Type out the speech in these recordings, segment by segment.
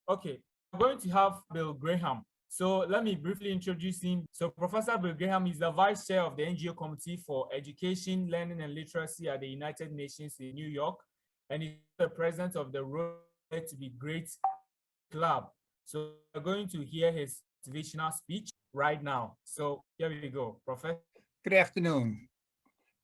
Okay, we're going to have Bill Graham. So let me briefly introduce him. So Professor Bill Graham is the Vice Chair of the NGO Committee for Education, Learning, and Literacy at the United Nations in New York, and is the President of the Road to Be Great Club. So we're going to hear his motivational speech right now. So here we go, Professor. Good afternoon.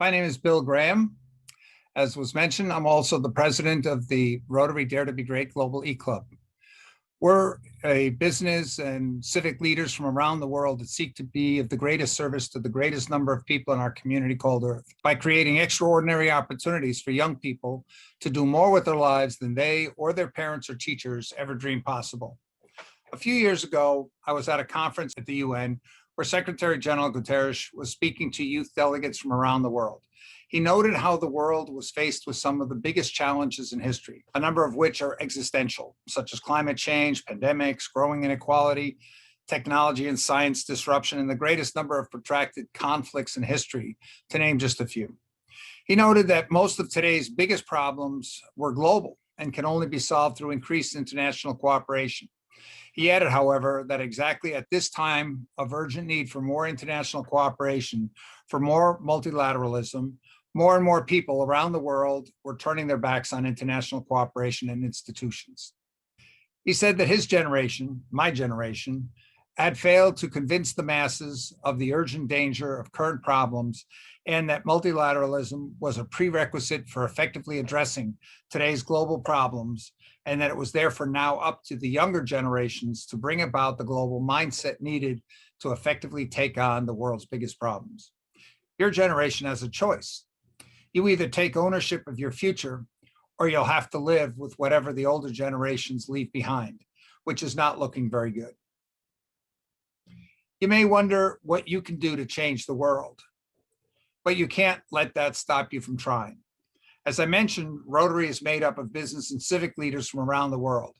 My name is Bill Graham. As was mentioned, I'm also the president of the Rotary Dare to Be Great Global E-Club. We're a business and civic leaders from around the world that seek to be of the greatest service to the greatest number of people in our community called Earth by creating extraordinary opportunities for young people to do more with their lives than they or their parents or teachers ever dreamed possible. A few years ago, I was at a conference at the UN where Secretary General Guterres was speaking to youth delegates from around the world. He noted how the world was faced with some of the biggest challenges in history, a number of which are existential, such as climate change, pandemics, growing inequality, technology and science disruption, and the greatest number of protracted conflicts in history, to name just a few. He noted that most of today's biggest problems were global and can only be solved through increased international cooperation. He added, however, that exactly at this time of urgent need for more international cooperation, for more multilateralism, more and more people around the world were turning their backs on international cooperation and institutions. He said that his generation, my generation, had failed to convince the masses of the urgent danger of current problems and that multilateralism was a prerequisite for effectively addressing today's global problems, and that it was therefore now up to the younger generations to bring about the global mindset needed to effectively take on the world's biggest problems. Your generation has a choice. You either take ownership of your future or you'll have to live with whatever the older generations leave behind, which is not looking very good. You may wonder what you can do to change the world, but you can't let that stop you from trying. As I mentioned, Rotary is made up of business and civic leaders from around the world.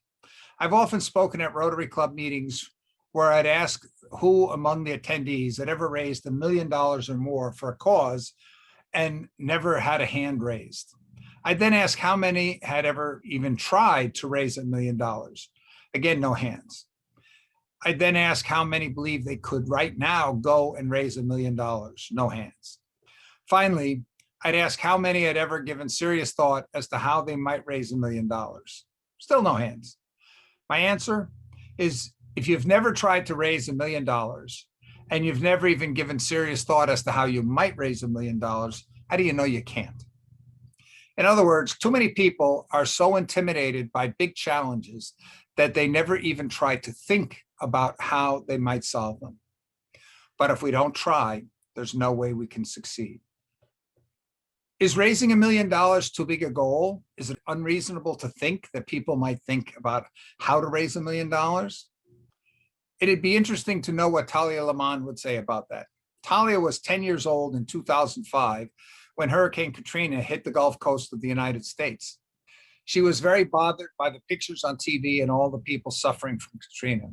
I've often spoken at Rotary Club meetings where I'd ask who among the attendees had ever raised $1 million or more for a cause and never had a hand raised. I'd then ask how many had ever even tried to raise $1 million. Again, no hands. I'd then ask how many believe they could right now go and raise $1 million. No hands. Finally, I'd ask how many had ever given serious thought as to how they might raise $1 million. Still no hands. My answer is, if you've never tried to raise $1 million and you've never even given serious thought as to how you might raise $1 million, how do you know you can't? In other words, too many people are so intimidated by big challenges that they never even try to think about how they might solve them. But if we don't try, there's no way we can succeed. Is raising $1 million too big a goal? Is it unreasonable to think that people might think about how to raise $1 million? It'd be interesting to know what Talia Lamond would say about that. Talia was 10 years old in 2005 when Hurricane Katrina hit the Gulf Coast of the United States. She was very bothered by the pictures on TV and all the people suffering from Katrina.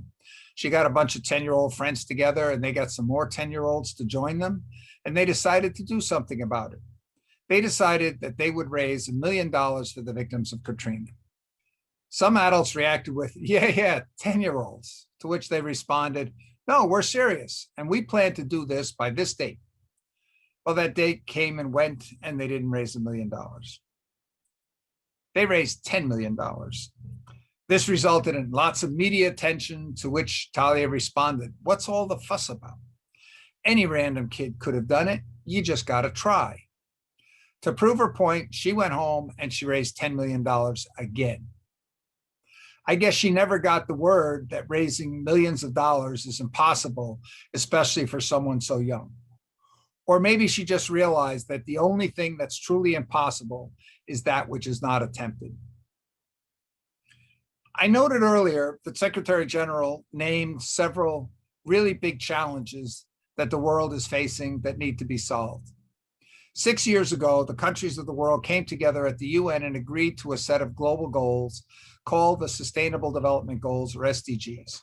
She got a bunch of 10-year-old friends together and they got some more 10-year-olds to join them, and they decided to do something about it. They decided that they would raise $1 million for the victims of Katrina. Some adults reacted with, yeah, 10-year-olds, to which they responded, no, we're serious, and we plan to do this by this date. Well, that date came and went, and they didn't raise $1 million. They raised $10 million. This resulted in lots of media attention, to which Talia responded, what's all the fuss about? Any random kid could have done it. You just got to try. To prove her point, she went home and she raised $10 million again. I guess she never got the word that raising millions of dollars is impossible, especially for someone so young. Or maybe she just realized that the only thing that's truly impossible is that which is not attempted. I noted earlier that Secretary General named several really big challenges that the world is facing that need to be solved. 6 years ago, the countries of the world came together at the UN and agreed to a set of global goals called the Sustainable Development Goals, or SDGs,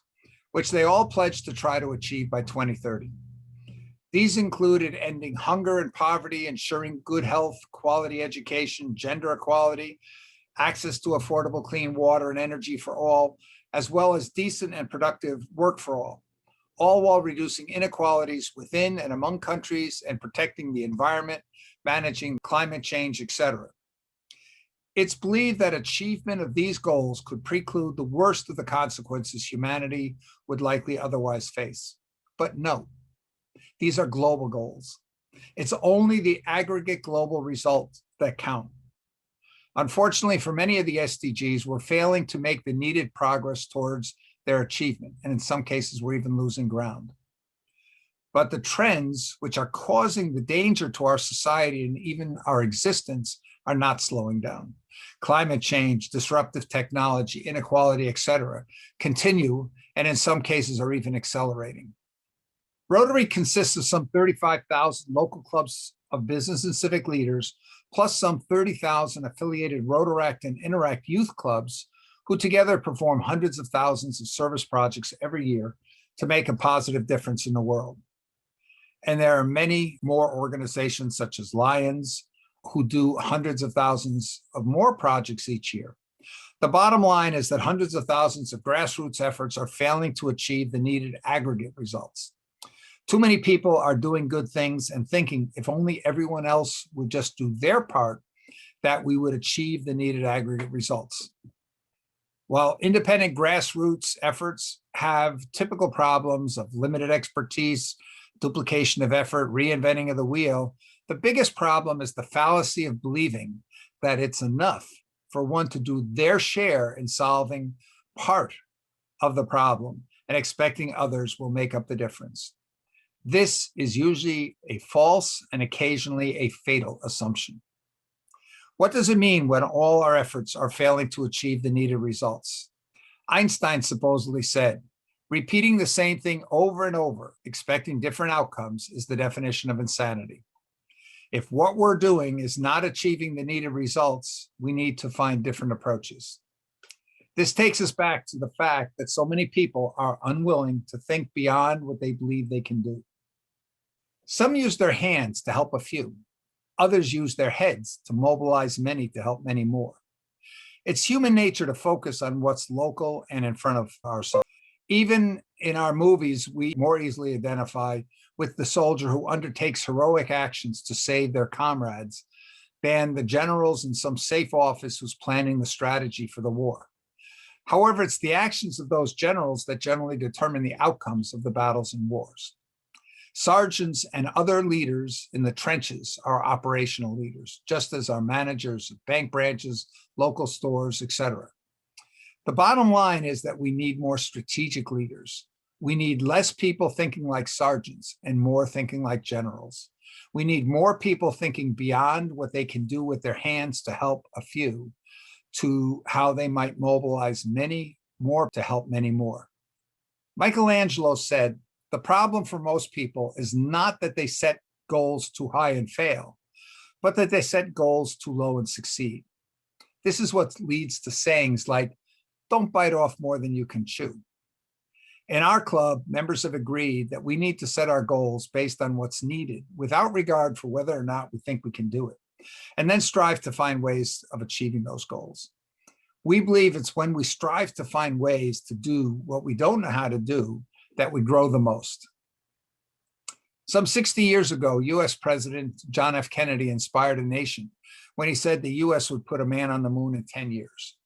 which they all pledged to try to achieve by 2030. These included ending hunger and poverty, ensuring good health, quality education, gender equality, access to affordable clean water and energy for all, as well as decent and productive work for all while reducing inequalities within and among countries and protecting the environment, managing climate change, etc. It's believed that achievement of these goals could preclude the worst of the consequences humanity would likely otherwise face. But no, these are global goals. It's only the aggregate global result that count. Unfortunately, for many of the SDGs, we're failing to make the needed progress towards their achievement, and in some cases, we're even losing ground. But the trends which are causing the danger to our society and even our existence are not slowing down. Climate change, disruptive technology, inequality, etc., continue, and in some cases are even accelerating. Rotary consists of some 35,000 local clubs of business and civic leaders, plus some 30,000 affiliated Rotaract and Interact youth clubs, who together perform hundreds of thousands of service projects every year to make a positive difference in the world. And there are many more organizations such as Lions, who do hundreds of thousands of more projects each year. The bottom line is that hundreds of thousands of grassroots efforts are failing to achieve the needed aggregate results. Too many people are doing good things and thinking if only everyone else would just do their part, that we would achieve the needed aggregate results. While independent grassroots efforts have typical problems of limited expertise, duplication of effort, reinventing of the wheel, the biggest problem is the fallacy of believing that it's enough for one to do their share in solving part of the problem and expecting others will make up the difference. This is usually a false and occasionally a fatal assumption. What does it mean when all our efforts are failing to achieve the needed results? Einstein supposedly said, repeating the same thing over and over, expecting different outcomes, is the definition of insanity. If what we're doing is not achieving the needed results, we need to find different approaches. This takes us back to the fact that so many people are unwilling to think beyond what they believe they can do. Some use their hands to help a few. Others use their heads to mobilize many to help many more. It's human nature to focus on what's local and in front of ourselves. Even in our movies, we more easily identify with the soldier who undertakes heroic actions to save their comrades than the generals in some safe office who's planning the strategy for the war. However, it's the actions of those generals that generally determine the outcomes of the battles and wars. Sergeants and other leaders in the trenches are operational leaders, just as our managers of bank branches, local stores, etc. The bottom line is that we need more strategic leaders. We need less people thinking like sergeants and more thinking like generals. We need more people thinking beyond what they can do with their hands to help a few to how they might mobilize many more to help many more. Michelangelo said, the problem for most people is not that they set goals too high and fail, but that they set goals too low and succeed. This is what leads to sayings like, don't bite off more than you can chew. In our club, members have agreed that we need to set our goals based on what's needed without regard for whether or not we think we can do it, and then strive to find ways of achieving those goals. We believe it's when we strive to find ways to do what we don't know how to do that we grow the most. Some 60 years ago, US President John F. Kennedy inspired a nation when he said the US would put a man on the moon in 10 years.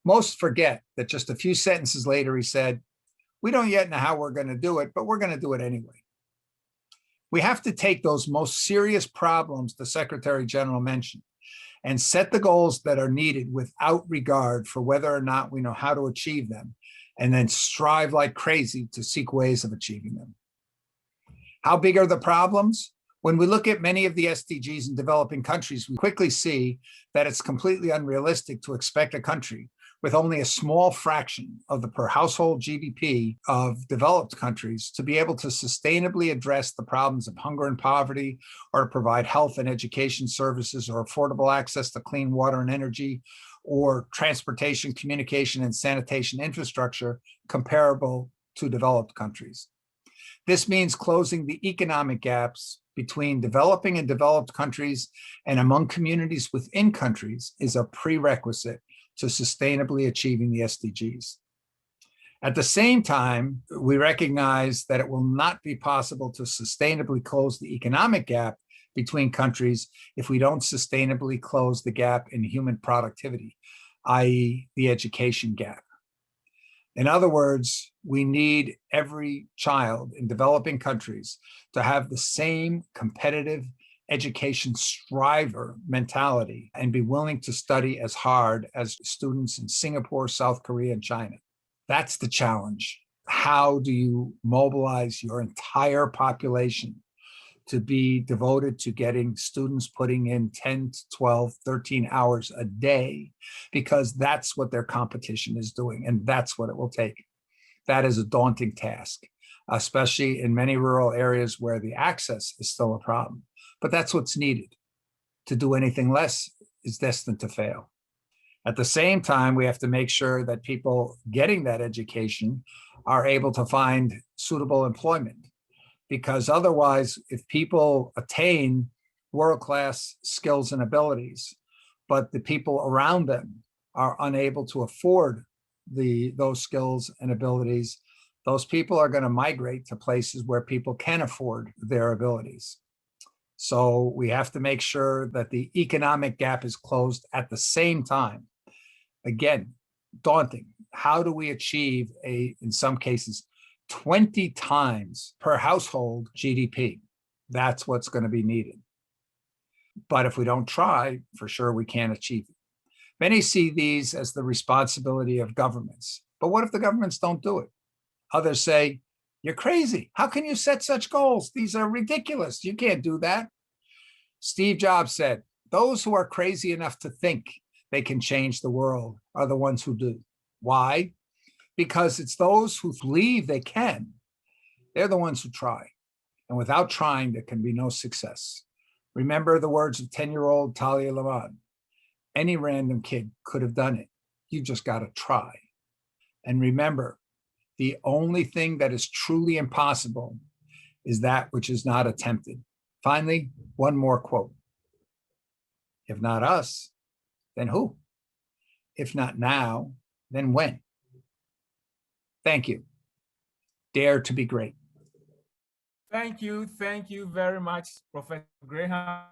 Most forget that just a few sentences later, he said, we don't yet know how we're going to do it, but we're going to do it anyway. We have to take those most serious problems the Secretary General mentioned and set the goals that are needed without regard for whether or not we know how to achieve them, and then strive like crazy to seek ways of achieving them. How big are the problems? When we look at many of the SDGs in developing countries, we quickly see that it's completely unrealistic to expect a country with only a small fraction of the per household GDP of developed countries to be able to sustainably address the problems of hunger and poverty, or to provide health and education services, or affordable access to clean water and energy, or transportation, communication, and sanitation infrastructure comparable to developed countries. This means closing the economic gaps between developing and developed countries and among communities within countries is a prerequisite to sustainably achieving the SDGs. At the same time, we recognize that it will not be possible to sustainably close the economic gap between countries if we don't sustainably close the gap in human productivity, i.e., the education gap. In other words, we need every child in developing countries to have the same competitive education striver mentality and be willing to study as hard as students in Singapore, South Korea, and China. That's the challenge. How do you mobilize your entire population to be devoted to getting students putting in 10 to 12, 13 hours a day? Because that's what their competition is doing, and that's what it will take. That is a daunting task, especially in many rural areas where the access is still a problem. But that's what's needed. To do anything less is destined to fail. At the same time, we have to make sure that people getting that education are able to find suitable employment, because otherwise, if people attain world-class skills and abilities, but the people around them are unable to afford those skills and abilities, those people are going to migrate to places where people can afford their abilities. So we have to make sure that the economic gap is closed at the same time. Again, daunting. How do we achieve in some cases, 20 times per household GDP? That's what's going to be needed. But if we don't try, for sure we can't achieve it. Many see these as the responsibility of governments. But what if the governments don't do it? Others say, you're crazy. How can you set such goals? These are ridiculous. You can't do that. Steve Jobs said, those who are crazy enough to think they can change the world are the ones who do. Why? Because it's those who believe they can. They're the ones who try. And without trying, there can be no success. Remember the words of 10-year-old Talia Lamad. Any random kid could have done it. You just got to try. And remember, the only thing that is truly impossible is that which is not attempted. Finally, one more quote. If not us, then who? If not now, then when? Thank you. Dare to be great. Thank you very much, Professor Graham.